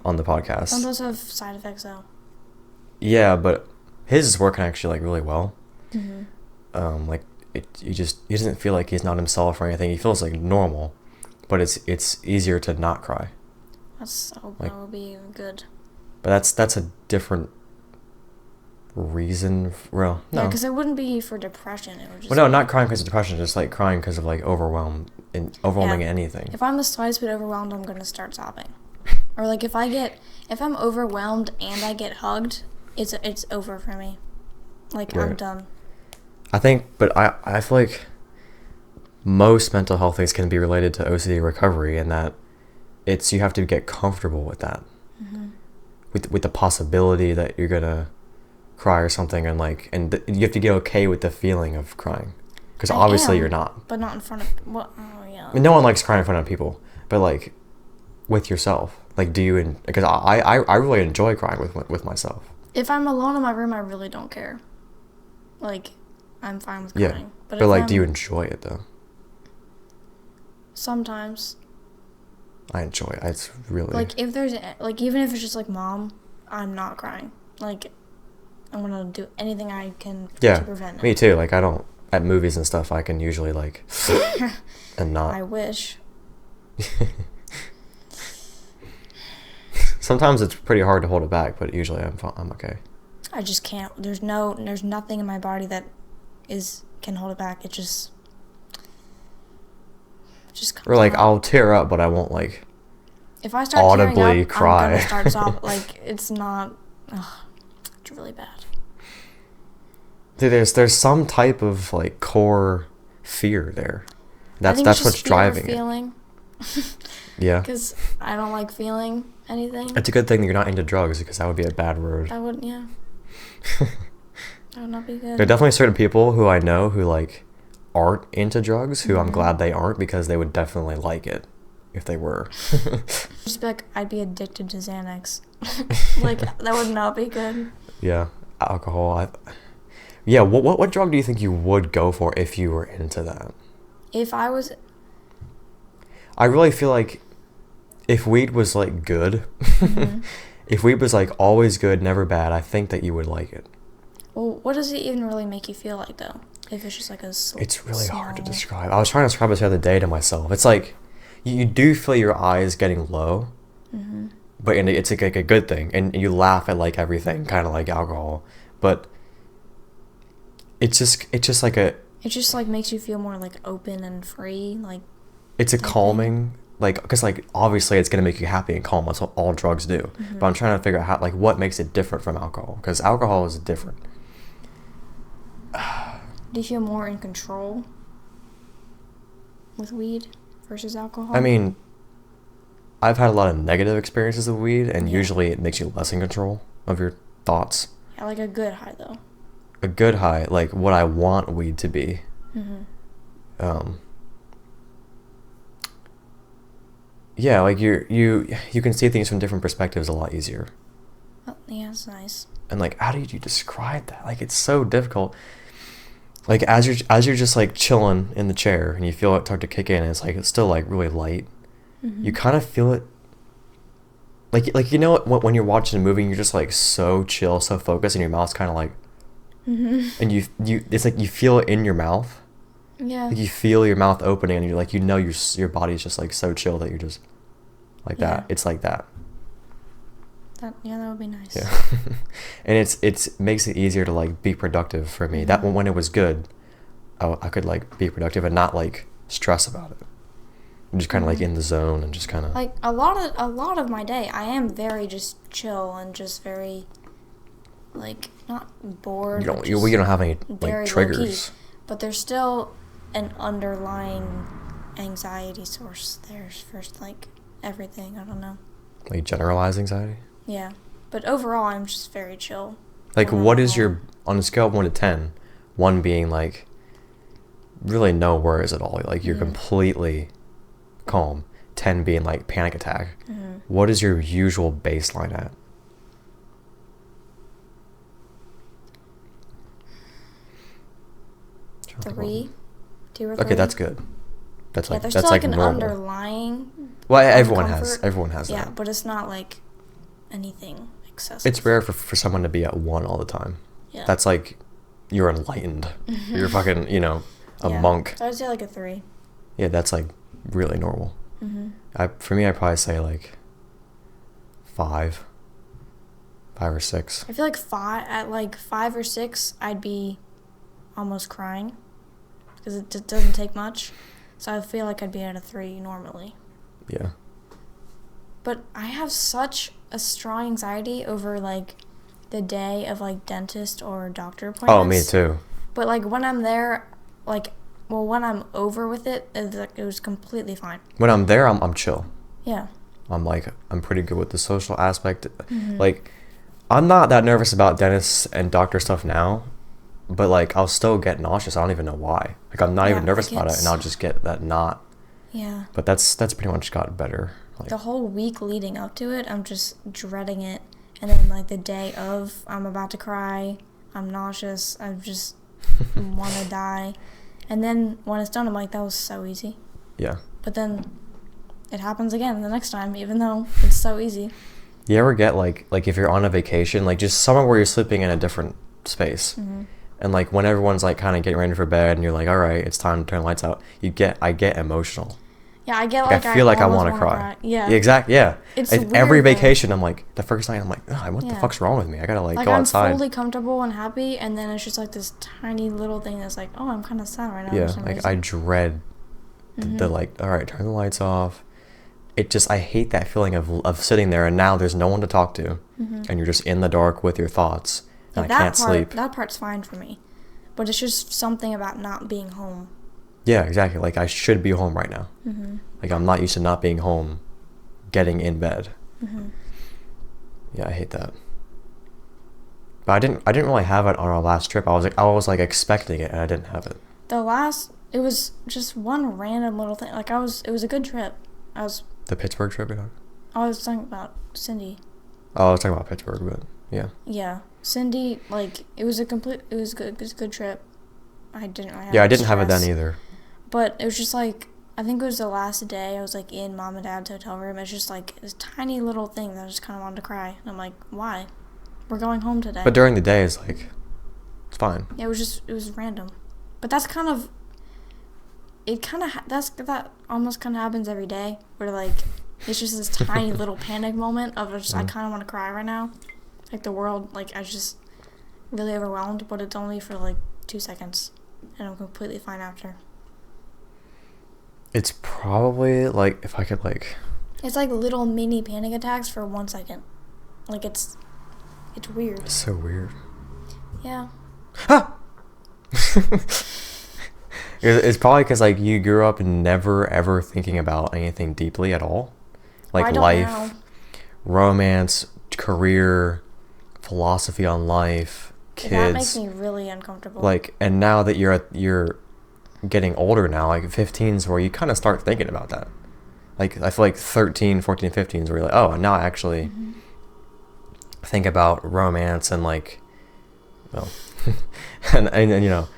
on the podcast. don't those have side effects, though? Yeah, but his is working actually, like, really well. Mm-hmm. Like, he doesn't feel like he's not himself or anything. He feels like normal, but it's easier to not cry. That would be good. But that's a different reason. Well, no. Yeah, because it wouldn't be for depression. It would just Well, no, not crying because of depression. Just like crying because of like overwhelming anything. If I'm the slightest bit overwhelmed, I'm gonna start sobbing. Or like if I'm overwhelmed and I get hugged, it's over for me. Like I'm done. I think, but I feel like most mental health things can be related to OCD recovery, and that you have to get comfortable with that, with the possibility that you're gonna cry or something, and you have to get okay with the feeling of crying, because obviously you're not. But not in front of I mean, no one likes crying in front of people, but like with yourself, like because I really enjoy crying with myself. If I'm alone in my room, I really don't care. Like, I'm fine with crying. Yeah, but like, do you enjoy it though? Sometimes. I enjoy it. It's really like if there's like even if it's just like mom, I'm not crying. Like I'm gonna do anything I can to prevent it. Me too. Like I don't at movies and stuff. I can usually like and not. I wish. Sometimes it's pretty hard to hold it back, but usually I'm okay. I just can't. There's nothing in my body that can hold it back. It just comes or like out. I'll tear up, but I won't like. If I start audibly tearing up, cry. I'm gonna start sobbing. Like it's not. It's really bad. Dude, there's some type of like core fear there. That's what's driving it. Yeah. Because I don't like feeling anything. It's a good thing that you're not into drugs, because that would be a bad road. I wouldn't. Yeah. That would not be good. There are definitely certain people who I know who like aren't into drugs, who I'm glad they aren't, because they would definitely like it if they were. Just be like, I'd be addicted to Xanax. Like that would not be good. Yeah, alcohol. Yeah, what drug do you think you would go for if you were into that? If I was, I really feel like if weed was like good, if weed was like always good, never bad, I think that you would like it. Well, what does it even really make you feel like though? If it's just like it's really hard to describe. I was trying to describe this the other day to myself. It's like you do feel your eyes getting low, but it's like a good thing, and you laugh at like everything, kind of like alcohol, but it's just like it just like makes you feel more like open and free, like it's a calming, like, because like obviously it's gonna make you happy and calm. That's what all drugs do. But I'm trying to figure out how, like, what makes it different from alcohol, because alcohol is different. Do you feel more in control with weed versus alcohol? I mean, I've had a lot of negative experiences with weed, and usually it makes you less in control of your thoughts. Yeah, like a good high though. A good high, like what I want weed to be. Yeah, like you can see things from different perspectives a lot easier. Oh, yeah, it's nice. And like, how do you describe that? Like, it's so difficult. Like as you're just like chilling in the chair and you feel it start to kick in, and it's still like really light. You kind of feel it. Like you know when you're watching a movie and you're just like so chill, so focused, and your mouth's kind of like. And you it's like you feel it in your mouth. Yeah. Like you feel your mouth opening, and you're like, you know, your body's just like so chill that you're just like that. It's like that. That would be nice. Yeah. And it makes it easier to like be productive for me. That when it was good, I could like be productive and not like stress about it. I'm just kind of like in the zone and just kind of like a lot of my day I am very just chill and just very like not bored. You don't have any like triggers. Low-key, but there's still an underlying anxiety source there for like everything. I don't know. Like generalized anxiety? Yeah. But overall I'm just very chill. Like what is your, on a scale of 1 to 10, 1 being like really no worries at all, like you're completely calm, 10 being like panic attack. What is your usual baseline at? Three, 2 or 3. Okay, that's good. That's like there's that's still like an normal. underlying. Well, everyone discomfort. has Yeah, that. but it's not like anything excessive. It's rare for someone to be at 1 all the time. Yeah. That's like you're enlightened. You're fucking, a monk. So I'd say like a 3. Yeah, that's like really normal. For me, I'd probably say like 5 or 6. I feel like 5 or 6, I'd be almost crying because it doesn't take much. So I feel like I'd be at a 3 normally. Yeah. But I have such a strong anxiety over like the day of like dentist or doctor appointments. Oh, me too. But like when I'm there, when I'm over with it, it was completely fine. When I'm there, I'm chill. Yeah. I'm pretty good with the social aspect. Like, I'm not that nervous about dentists and doctor stuff now, but like I'll still get nauseous. I don't even know why. Like I'm not even nervous about it, and I'll just get that knot. Yeah. But that's pretty much gotten better. Like, the whole week leading up to it, I'm just dreading it, and then like the day of, I'm about to cry. I'm nauseous. I just want to die. And then when it's done, I'm like, that was so easy. Yeah. But then it happens again the next time, even though it's so easy. You ever get like if you're on a vacation, like just somewhere where you're sleeping in a different space, and like when everyone's like kind of getting ready for bed, and you're like, all right, it's time to turn the lights out. I get emotional. Yeah, I get I feel like I want to cry. Yeah. Exactly. Yeah. It's every weird, though. vacation, I'm like, the first night, I'm like, what the fuck's wrong with me? I gotta like go outside. I'm fully comfortable and happy, and then it's just like this tiny little thing that's like, oh, I'm kind of sad right now. Yeah, like I dread the like, all right, turn the lights off. I hate that feeling of sitting there and now there's no one to talk to, and you're just in the dark with your thoughts, and I can't sleep. That part's fine for me, but it's just something about not being home. Yeah, exactly. Like I should be home right now. Like I'm not used to not being home, getting in bed. Yeah, I hate that. But I didn't really have it on our last trip. I was like expecting it, and I didn't have it. It was just one random little thing. Like it was a good trip. The Pittsburgh trip, I was talking about Cindy. Oh, I was talking about Pittsburgh, but yeah. Yeah, Cindy. Like it was good. It was a good trip. I didn't really have. Yeah, I didn't have it then either. But it was just like, I think it was the last day I was like in mom and dad's hotel room. It's just like this tiny little thing that I just kind of wanted to cry. And I'm like, why? We're going home today. But during the day, it's like, it's fine. Yeah, it was random. But that's kind of, that almost kind of happens every day. Where like, it's just this tiny little panic moment of just, I kind of want to cry right now. Like the world, like I was just really overwhelmed, but it's only for like 2 seconds. And I'm completely fine after. It's probably like if I could like. It's like little mini panic attacks for 1 second. Like it's weird. It's so weird. Yeah. It's probably because like you grew up never ever thinking about anything deeply at all, like life, romance, career, philosophy on life, kids. That makes me really uncomfortable. Like, and now that you're getting older now, like 15's where you kind of start thinking about that. Like I feel like 13, 14, 15's where you're like, oh, now I actually think about romance and like, well, and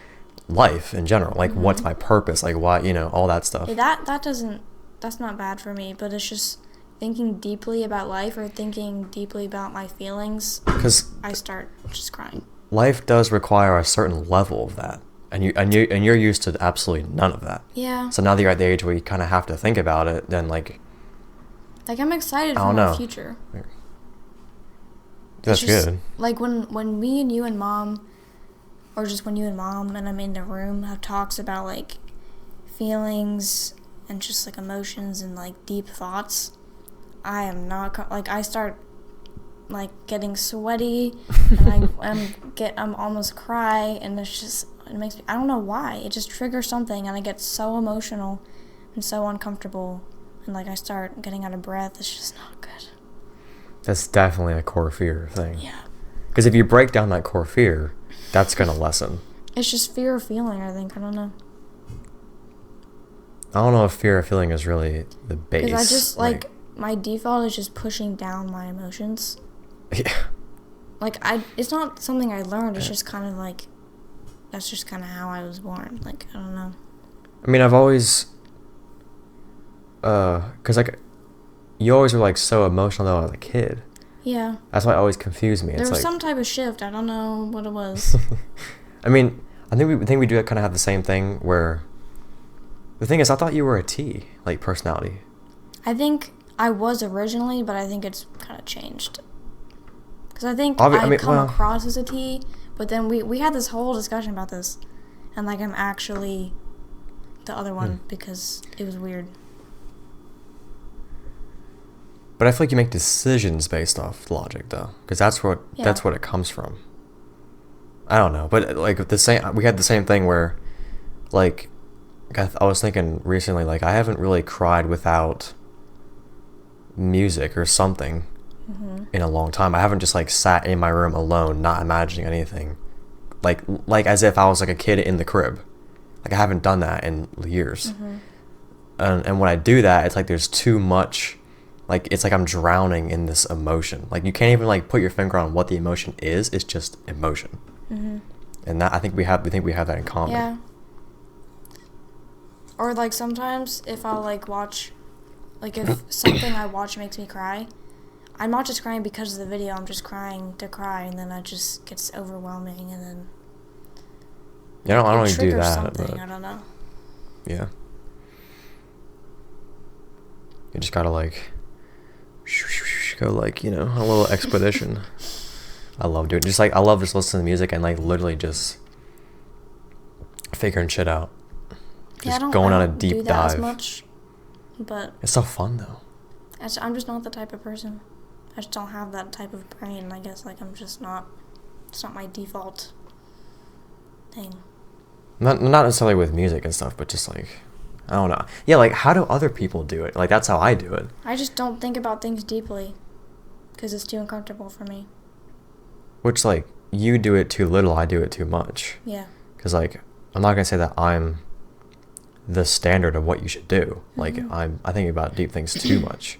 life in general. Like what's my purpose? Like why, all that stuff. Yeah, that's not bad for me, but it's just thinking deeply about life or thinking deeply about my feelings. Because I start just crying. Life does require a certain level of that. And you're used to absolutely none of that. Yeah. So now that you're at the age where you kind of have to think about it, then like I'm excited for my future. That's good. Like when me and you and mom, or just when you and mom and I'm in the room have talks about like feelings and just like emotions and like deep thoughts, I am not I start like getting sweaty and I'm almost cry, and it makes me, I don't know why, it just triggers something and I get so emotional and so uncomfortable and like I start getting out of breath. It's just not good. That's definitely a core fear thing. Yeah. Because if you break down that core fear, that's gonna lessen. It's just fear of feeling, I think. I don't know. I don't know if fear of feeling is really the base. Because I just, like, my default is just pushing down my emotions. Yeah. Like, it's not something I learned. It's just kind of like, that's just kind of how I was born. Like, I don't know. I mean, I've always, because, like, you always were, like, so emotional though as a kid. Yeah. That's why it always confused me. There It's was like, some type of shift. I don't know what it was. I mean, I think we do kind of have the same thing where, the thing is, I thought you were a T, like, personality. I think I was originally, but I think it's kind of changed. Because I think come across as a T, but then we had this whole discussion about this, and, like, I'm actually the other one because it was weird. But I feel like you make decisions based off logic, though, because that's what it comes from. I don't know, but like we had the same thing where, like, I was thinking recently, like, I haven't really cried without music or something in a long time. I haven't just, like, sat in my room alone, not imagining anything, like as if I was, like, a kid in the crib. Like, I haven't done that in years. And when I do that, it's like there's too much. Like, it's like I'm drowning in this emotion. Like, you can't even, like, put your finger on what the emotion is. It's just emotion. And that, I think we have that in common. Yeah. Or, like, sometimes if I'll, like, watch, like, if something I watch makes me cry, I'm not just crying because of the video. I'm just crying to cry, and then it just gets overwhelming, and then Yeah, I don't really do that. Something, but I don't know. Yeah. You just gotta, like, go, like, you know, a little expedition. I love doing just, like, I love just listening to music and, like, literally just figuring shit out. Just going on a deep do that dive. As much, but it's so fun though. I'm just not the type of person. I just don't have that type of brain. I guess, like, I'm just not. It's not my default thing. Not necessarily with music and stuff, but just, like, I don't know. Yeah, like, how do other people do it? Like, that's how I do it. I just don't think about things deeply because it's too uncomfortable for me. Which, like, you do it too little, I do it too much. Yeah. Because, like, I'm not gonna say that I'm the standard of what you should do. Like, I think about deep things too much,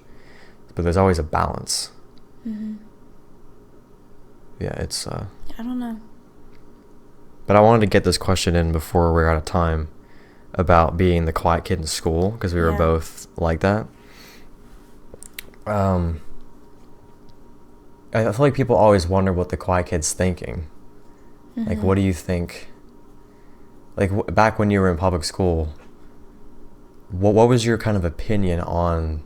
but there's always a balance. Yeah, it's I don't know. But I wanted to get this question in before we're out of time about being the quiet kid in school, because we were both like that. I feel like people always wonder what the quiet kid's thinking. Like, what do you think? Like, back when you were in public school, what was your kind of opinion on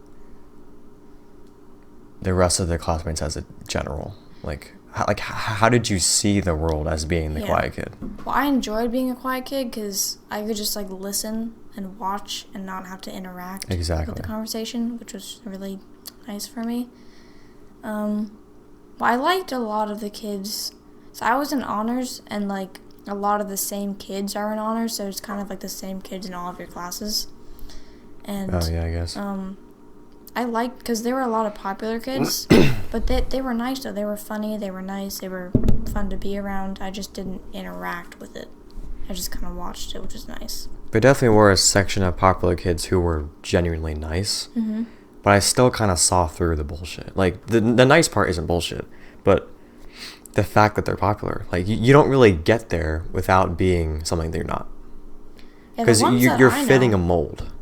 the rest of the classmates as a general? Like, how did you see the world as being the quiet kid? Well, I enjoyed being a quiet kid because I could just, like, listen and watch and not have to interact with the conversation, which was really nice for me. Well, I liked a lot of the kids. So I was in honors, and, like, a lot of the same kids are in honors, so it's kind of like the same kids in all of your classes. And oh yeah, I guess. I liked, because there were a lot of popular kids, but they were nice, though. They were funny, they were nice, they were fun to be around. I just didn't interact with it. I just kind of watched it, which was nice. There definitely were a section of popular kids who were genuinely nice, but I still kind of saw through the bullshit. Like, the nice part isn't bullshit, but the fact that they're popular. Like, you don't really get there without being something that you're not. Because you're fitting a mold.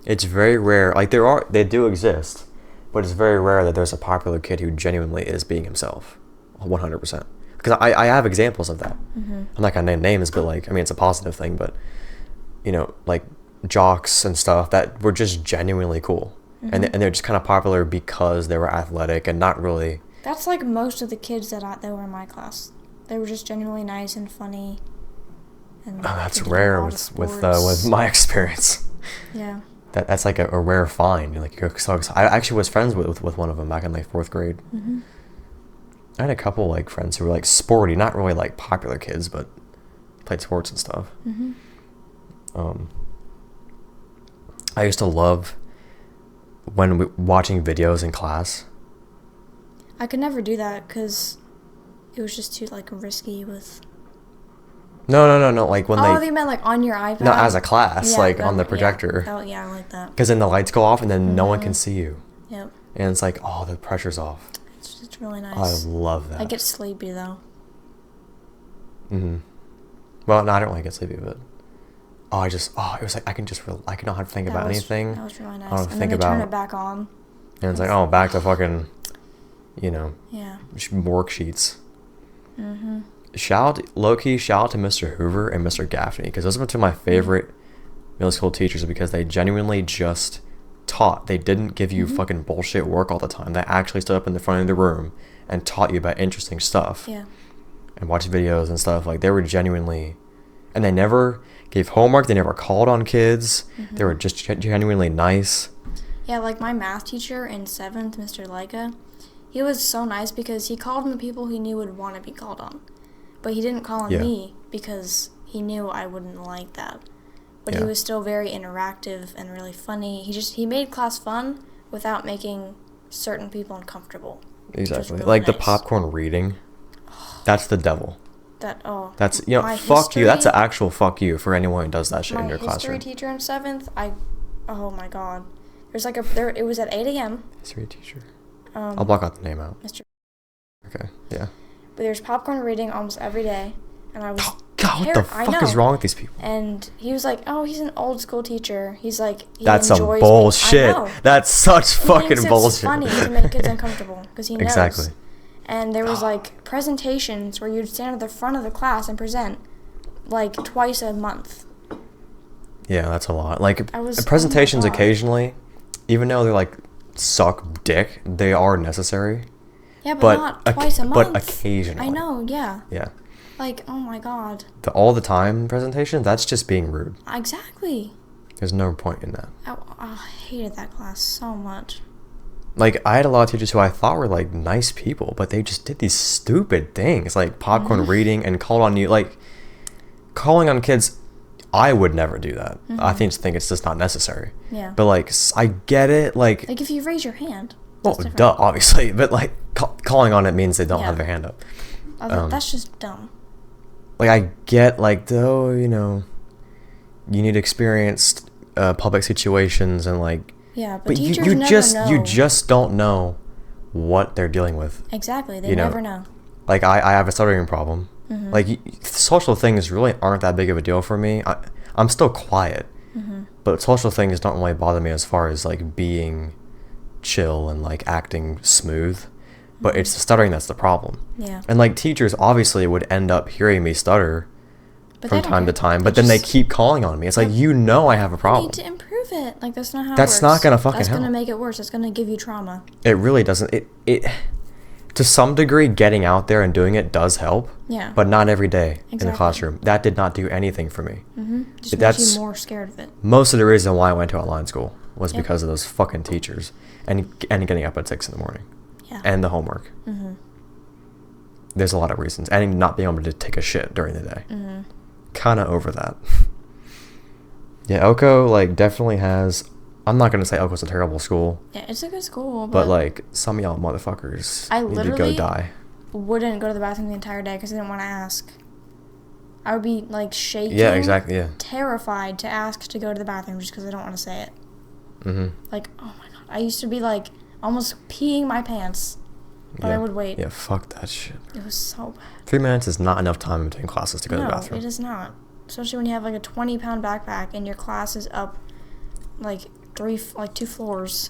It's very rare. Like, they do exist, but it's very rare that there's a popular kid who genuinely is being himself, 100%. Because I have examples of that. I'm not gonna name names, but, like, I mean, it's a positive thing. But, you know, like, jocks and stuff that were just genuinely cool, and they're just kind of popular because they were athletic and not really. That's like most of the kids that were in my class. They were just genuinely nice and funny. And that's rare with my experience. Yeah. That's like a rare find. Like, so I actually was friends with one of them back in, like, 4th grade. I had a couple, like, friends who were, like, sporty, not really, like, popular kids, but played sports and stuff. I used to love watching videos in class. I could never do that because it was just too, like, risky with No. Like when Oh, they meant like on your iPad? No, as a class, Yeah, like that- on the projector. Yeah, I like that. Because then the lights go off and then no one can see you. Yep. And it's like, oh, the pressure's off. It's really I nice. love that. I get sleepy though. Mm-hmm. Well, no, I don't really get sleepy, but it was like I can not have to think about anything. That was really nice. I don't And think then they turn about it back on. And it's like, oh, back to fucking, Yeah. worksheets. Mm-hmm. Shout out to Mr. Hoover and Mr. Gaffney, because those are two of my favorite middle school teachers, because they genuinely just taught. They didn't give you fucking bullshit work all the time. They actually stood up in the front of the room and taught you about interesting stuff. Yeah. And watched videos and stuff. Like, they were genuinely, and they never gave homework. They never called on kids. They were just genuinely nice. Yeah, like my math teacher in 7th, Mr. Leica, he was so nice because he called on the people he knew would want to be called on. But he didn't call on me because he knew I wouldn't like that. But he was still very interactive and really funny. He made class fun without making certain people uncomfortable. Exactly. Really like the nice. popcorn reading. That's the devil. That's, my fuck you. That's history- an actual fuck you for anyone who does that shit in your My classroom. history teacher in 7th, oh my god. It was at 8 a.m. History teacher. I'll block out the name out. Mr. Okay, yeah. But there's popcorn reading almost every day, and I was God, what the fuck is wrong with these people? And he was like, "Oh, he's an old school teacher." He's like, That's some enjoys bullshit. I know. That's such He fucking thinks it's bullshit. funny to make kids uncomfortable because he knows. Exactly. And there was like presentations where you'd stand at the front of the class and present like twice a month. Yeah, that's a lot. Like, I was- presentations oh my God. occasionally, even though they're like suck dick, they are necessary. Yeah, but not twice a month. But occasionally. I know, yeah. Yeah. Like, oh my god. The all the time presentation, that's just being rude. Exactly. There's no point in that. I hated that class so much. Like, I had a lot of teachers who I thought were like nice people, but they just did these stupid things, like popcorn reading and called on you. Like, calling on kids, I would never do that. I think it's just not necessary. Yeah. But like, I get it. Like Like if you raise your hand. well, that's different. duh, obviously. But like, calling on it means they don't Yeah. have their hand up. That's just dumb. Like, I get, like, though, you need experienced public situations and like. Yeah, But teachers you never know. you just don't know what they're dealing with. Exactly, they never know. Like, I have a stuttering problem. Like, social things really aren't that big of a deal for me. I'm still quiet. But social things don't really bother me as far as, like, being chill and, like, acting smooth. But it's the stuttering that's the problem. Yeah. And, like, teachers obviously would end up hearing me stutter But from they don't time to care. time. But then they keep calling on me. It's like, I have a You problem. need to improve it. Like, that's not how That's it works. not gonna fucking That's help. gonna make it worse. It's gonna give you trauma. It really doesn't. It to some degree, getting out there and doing it does help. Yeah. But not every day in the Exactly. classroom. That did not do anything for me. Just That's makes you more scared of it. most of the reason why I went to online school was Yep. because of those fucking teachers and getting up at 6 a.m. Yeah. and the homework. There's a lot of reasons, and not being able to take a shit during the day. Kind of over that. Yeah, Elko, like, definitely has. I'm not gonna say Elko's a terrible school, Yeah, it's a good school, but like, some of y'all motherfuckers I need to go literally- die. wouldn't go to the bathroom the entire day because I didn't want to ask. I would be like shaking. Yeah, exactly. Yeah. Terrified to ask to go to the bathroom just because I don't want to say it. Mhm. Like, oh my god, I used to be like almost peeing my pants, but I Yeah. would wait. Yeah, fuck that shit. It was so bad. 3 minutes is not enough time between classes to go to the No, bathroom. it is not. Especially when you have like a 20-pound backpack and your class is up like 2 floors,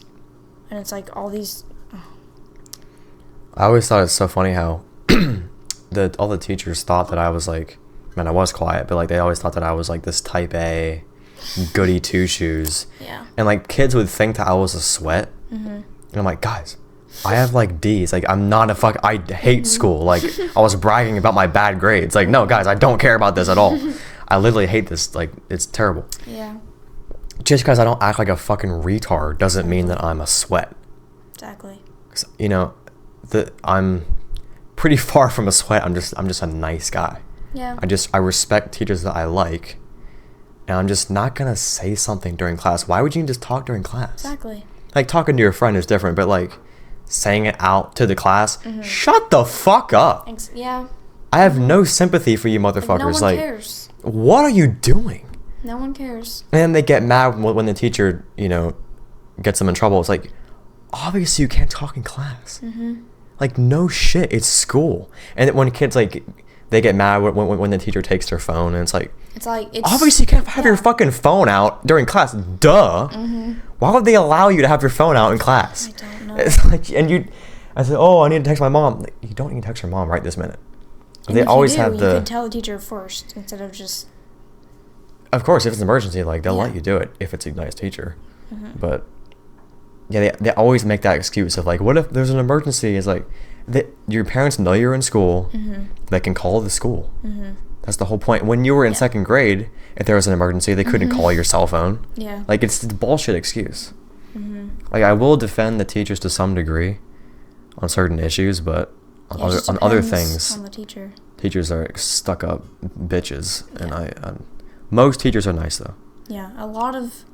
and it's like all these. I always thought it's so funny how all the teachers thought that I was like, man, I was quiet, but like they always thought that I was like this type A goody two shoes. Yeah. And like kids would think that I was a sweat. And I'm like, guys, I have like D's. Like, I'm not I hate school. Like, I was bragging about my bad grades. Like, no, guys, I don't care about this at all. I literally hate this. Like, it's terrible. Yeah. Just because I don't act like a fucking retard doesn't mean that I'm a sweat. Exactly. 'Cause, I'm pretty far from a sweat. I'm just a nice guy. Yeah. I respect teachers that I like, and I'm just not gonna say something during class. Why would you just talk during class? Exactly. Like, talking to your friend is different, but like saying it out to the class, shut the fuck up. Yeah. I have no sympathy for you motherfuckers. No one cares. What are you doing? No one cares. And then they get mad when the teacher, gets them in trouble. It's like, obviously you can't talk in class. Mm-hmm. Like, no shit, it's school. And when kids, like, they get mad when the teacher takes their phone, and it's obviously you can't have your fucking phone out during class. Duh. Mm-hmm. Why would they allow you to have your phone out in class? I don't know. It's like, I said, oh, I need to text my mom. Like, you don't need to text your mom right this minute. And they if always you do, have you can tell the teacher first instead of just. Of course, if it's an emergency, like, they'll let you do it if it's a nice teacher. Mm-hmm. But yeah, they always make that excuse of like, what if there's an emergency? It's like, your parents know you're in school. Mm-hmm. They can call the school. Mm-hmm. That's the whole point. When you were in second grade, if there was an emergency, they couldn't call your cell phone. Yeah. Like, it's a bullshit excuse. Mm-hmm. Like, I will defend the teachers to some degree on certain issues, but on other things, on the teacher. Teachers are stuck up bitches, and most teachers are nice though. Yeah, a lot of.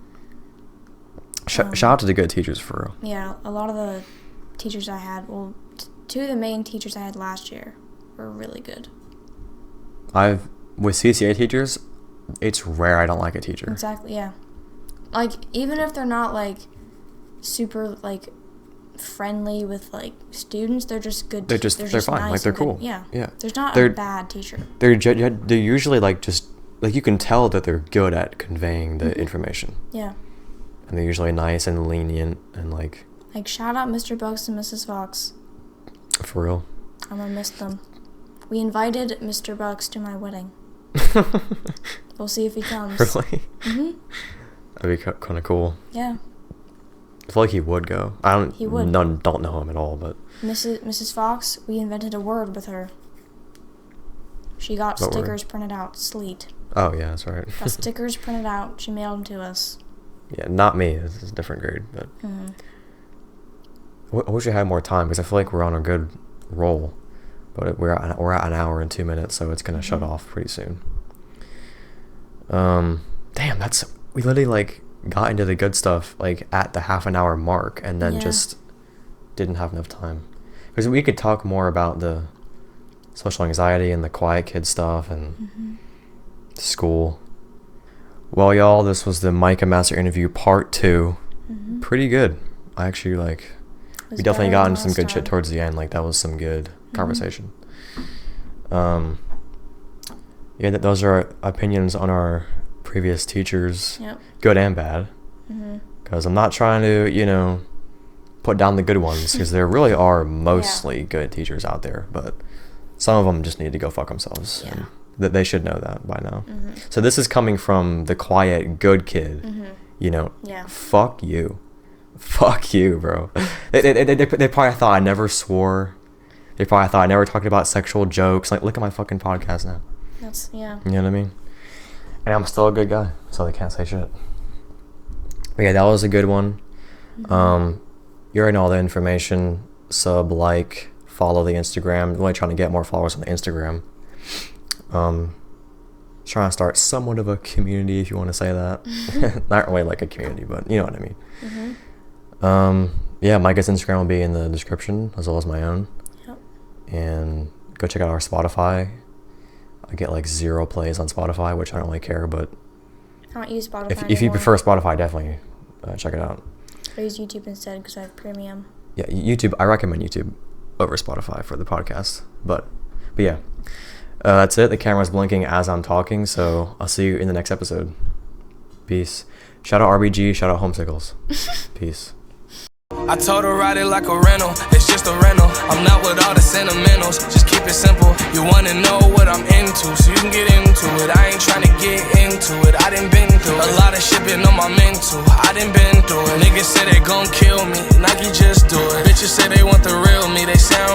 Shout out to the good teachers for real. Yeah, a lot of the teachers I had, two of the main teachers I had last year were really good. With CCA teachers, it's rare I don't like a teacher. Exactly, yeah. Like, even if they're not, like, super, like, friendly with, like, students, they're just good. They're fine. Nice, like, they're cool. Yeah. Yeah. There's not a bad teacher. They're usually, like, just, like, you can tell that they're good at conveying the information. Yeah. And they're usually nice and lenient and, like... Like, shout out Mr. Bucks and Mrs. Fox. For real. I'm gonna miss them. We invited Mr. Bucks to my wedding. We'll see if he comes. Really? Mm-hmm. That'd be kind of cool. Yeah. I feel like he would go. He would. Don't know him at all, but... Mrs. Fox, we invented a word with her. She got stickers printed out. Sleet. Oh, yeah, that's right. Got stickers printed out. She mailed them to us. Yeah, not me. This is a different grade, but... Mm-hmm. I wish we had more time, because I feel like we're on a good roll. But we're at an hour and 2 minutes, so it's going to shut off pretty soon. Damn, we literally, like, got into the good stuff, like, at the half an hour mark, and then just didn't have enough time. Because we could talk more about the social anxiety and the quiet kid stuff and school. Well, y'all, this was the Micah Master Interview Part 2. Mm-hmm. Pretty good. I actually, like... We definitely got into some good shit towards the end. Like, that was some good conversation. Yeah, those are our opinions on our previous teachers. Yep. Good and bad. Because I'm not trying to, put down the good ones, because there really are mostly good teachers out there. But some of them just need to go fuck themselves. Yeah. And they should know that by now. So this is coming from the quiet, good kid. Yeah. Fuck you. Fuck you, bro. They probably thought I never swore. They probably thought I never talked about sexual jokes. Like, look at my fucking podcast now. Yeah. You know what I mean? And I'm still a good guy, so they can't say shit. But yeah, that was a good one. You already know all the information. Sub, like, follow the Instagram. I'm really trying to get more followers on the Instagram. Trying to start somewhat of a community, if you want to say that. Not really like a community, but you know what I mean. Yeah, Micah's Instagram will be in the description, as well as my own. Yep. And go check out our Spotify. I get like 0 plays on Spotify, which I don't really care, but I don't use Spotify if you prefer Spotify, definitely check it out. I use YouTube instead because I have premium. Yeah, YouTube. I recommend YouTube over Spotify for the podcast. But yeah, that's it. The camera's blinking as I'm talking, so I'll see you in the next episode. Peace. Shout out RBG. Shout out Homesickles. Peace. I told her ride it like a rental, it's just a rental. I'm not with all the sentimentals, just keep it simple. You wanna know what I'm into, so you can get into it. I ain't tryna get into it, I done been through it. A lot of shit been on my mental, I done been through it. Niggas say they gon' kill me, Nike just do it. Bitches say they want the real me, they sound